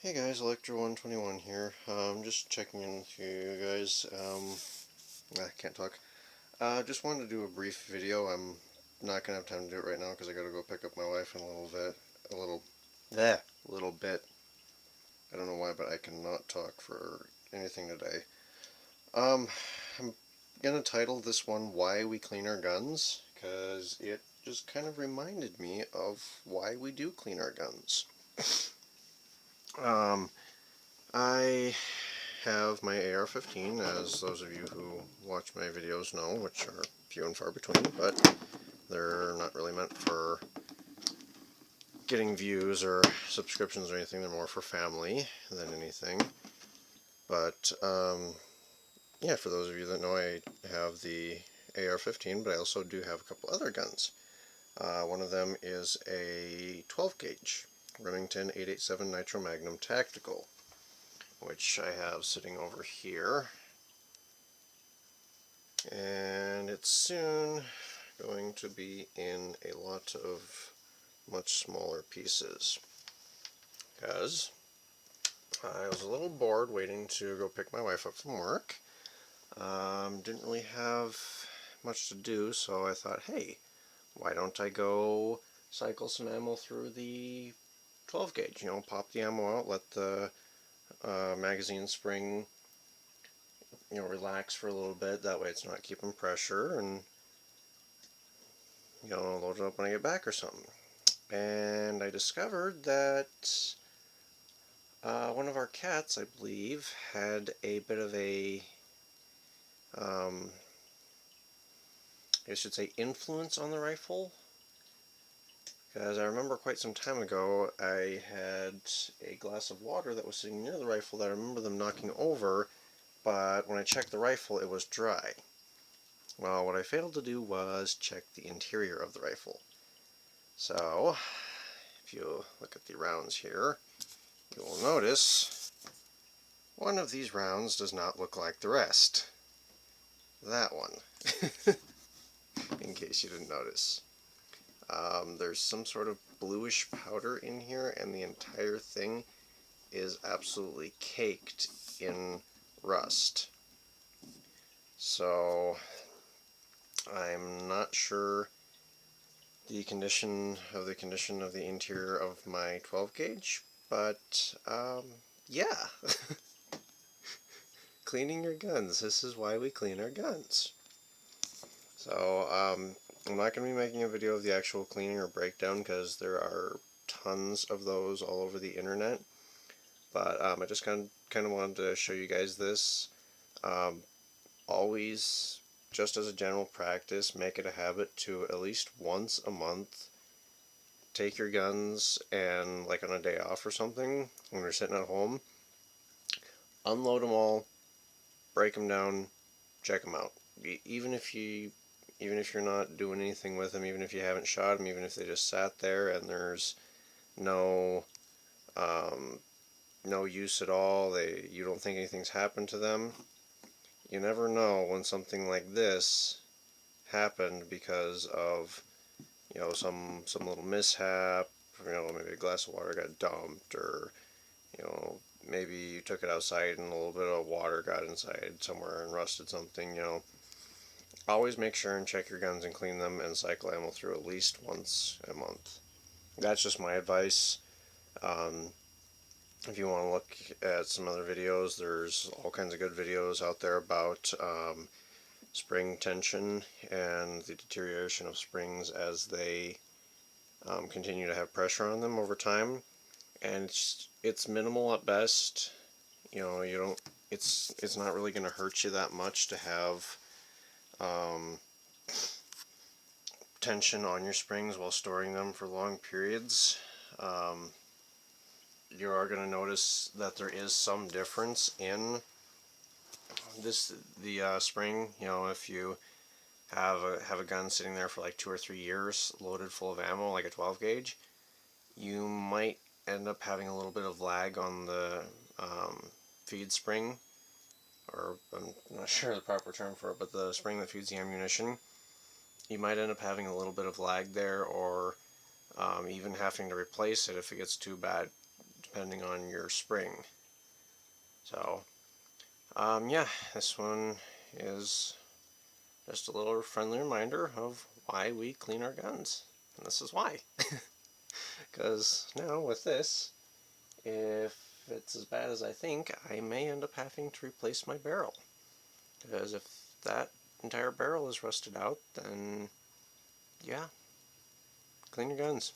Hey guys, Electro121 here. Just checking in with you guys. I can't talk. Just wanted to do a brief video. I'm not gonna have time to do it right now because I gotta go pick up my wife in a little bit. A little bit. I don't know why, but I cannot talk for anything today. I'm gonna title this one "Why We Clean Our Guns" because it just kind of reminded me of why we do clean our guns. I have my AR-15, as those of you who watch my videos know, which are few and far between, but they're not really meant for getting views or subscriptions or anything. They're more for family than anything. But yeah, for those of you that know, I have the AR-15, but I also do have a couple other guns. One of them is a 12 gauge Remington 887 Nitro Magnum Tactical, which I have sitting over here, and it's soon going to be in a lot of much smaller pieces, because I was a little bored waiting to go pick my wife up from work. Didn't really have much to do, so I thought, hey, why don't I go cycle some ammo through the 12 gauge, pop the ammo out, let the magazine spring relax for a little bit. That way it's not keeping pressure, and load it up when I get back or something. And I discovered that one of our cats, I believe, had a bit of a I should say influence on the rifle, because I remember quite some time ago I had a glass of water that was sitting near the rifle that I remember them knocking over, but when I checked the rifle it was dry. Well, what I failed to do was check the interior of the rifle. So, if you look at the rounds here, you will notice one of these rounds does not look like the rest. That one, in case you didn't notice. There's some sort of bluish powder in here, and the entire thing is absolutely caked in rust. So, I'm not sure the condition of the interior of my 12 gauge, but yeah. Cleaning your guns. This is why we clean our guns. So I'm not going to be making a video of the actual cleaning or breakdown because there are tons of those all over the internet, but I just kind of wanted to show you guys this. Always, just as a general practice, make it a habit to at least once a month take your guns and, like on a day off or something, when you're sitting at home, unload them all, break them down, check them out. Even if you're not doing anything with them, even if you haven't shot them, even if they just sat there and there's no no use at all, you don't think anything's happened to them, you never know when something like this happened because of some little mishap. Maybe a glass of water got dumped, or maybe you took it outside and a little bit of water got inside somewhere and rusted something. Always make sure and check your guns and clean them and cycle ammo through at least once a month. That's just my advice. If you want to look at some other videos, there's all kinds of good videos out there about spring tension and the deterioration of springs as they continue to have pressure on them over time. And it's minimal at best. It's not really going to hurt you that much to have tension on your springs while storing them for long periods. You are going to notice that there is some difference in the spring. If you have a gun sitting there for like 2 or 3 years loaded full of ammo, like a 12 gauge, you might end up having a little bit of lag on the feed spring, or I'm not sure the proper term for it, but the spring that feeds the ammunition. You might end up having a little bit of lag there, or even having to replace it if it gets too bad depending on your spring. So, yeah, this one is just a little friendly reminder of why we clean our guns. And this is why. Because now with this, if it's as bad as I think, I may end up having to replace my barrel. Because if that entire barrel is rusted out, then yeah, clean your guns.